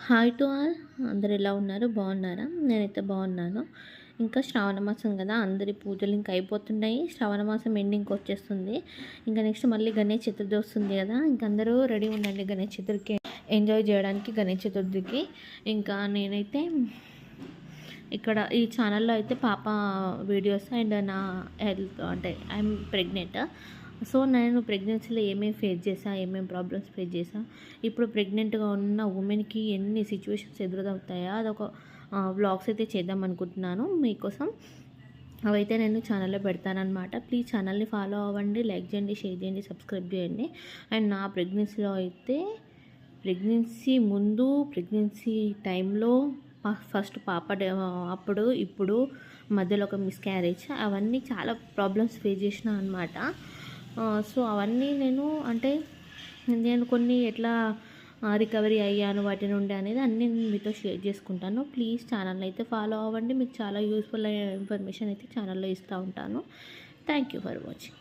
Hi to all. అందరు ఎలా ఉన్నారు? బాగున్నారా? నేనైతే బాగున్నాను. ఇంకా శ్రావణ మాసం కదా, అందరి పూజలు ఇంకా అయిపోతున్నాయి. శ్రావణ మాసం ఎండింగ్కి వచ్చేస్తుంది. ఇంకా నెక్స్ట్ మళ్ళీ గణేష్ చతుర్థి వస్తుంది కదా, ఇంకా అందరూ రెడీ ఉండండి గణేష్ చతుర్థికి ఎంజాయ్ చేయడానికి. గణేష్ చతుర్థికి ఇంకా నేనైతే ఇక్కడ ఈ ఛానల్లో అయితే పాప వీడియోస్ అండ్ నా హెల్త్ అంటే ఐఎమ్ ప్రెగ్నెంట్. సో నేను ప్రెగ్నెన్సీలో ఏమేమి ఫేస్ చేసా, ఏమేమి ప్రాబ్లమ్స్ ఫేస్ చేసా, ఇప్పుడు ప్రెగ్నెంట్గా ఉన్న ఉమెన్కి ఎన్ని సిచ్యువేషన్స్ ఎదురవుతాయో అదొక వ్లాగ్స్ అయితే చేద్దాం అనుకుంటున్నాను మీకోసం. అవైతే నేను ఛానల్లో పెడతానమాట. ప్లీజ్ ఛానల్ని ఫాలో అవ్వండి, లైక్ చేయండి, షేర్ చేయండి, సబ్స్క్రైబ్ చేయండి. అండ్ నా ప్రెగ్నెన్సీలో అయితే ప్రెగ్నెన్సీ ముందు, ప్రెగ్నెన్సీ టైంలో, ఫస్ట్ పాప అప్పుడు ఇప్పుడు మధ్యలో ఒక మిస్క్యారేజ్, అవన్నీ చాలా ప్రాబ్లమ్స్ ఫేస్ చేసిన అనమాట. సో అవన్నీ నేను కొన్ని ఎట్లా రికవరీ అయ్యాను వాటి నుండి అనేది అన్నీ నేను మీతో షేర్ చేసుకుంటాను. ప్లీజ్ ఛానల్ అయితే ఫాలో అవ్వండి. మీకు చాలా యూస్ఫుల్ ఇన్ఫర్మేషన్ అయితే ఛానల్లో ఇస్తూ ఉంటాను. Thank you for watching.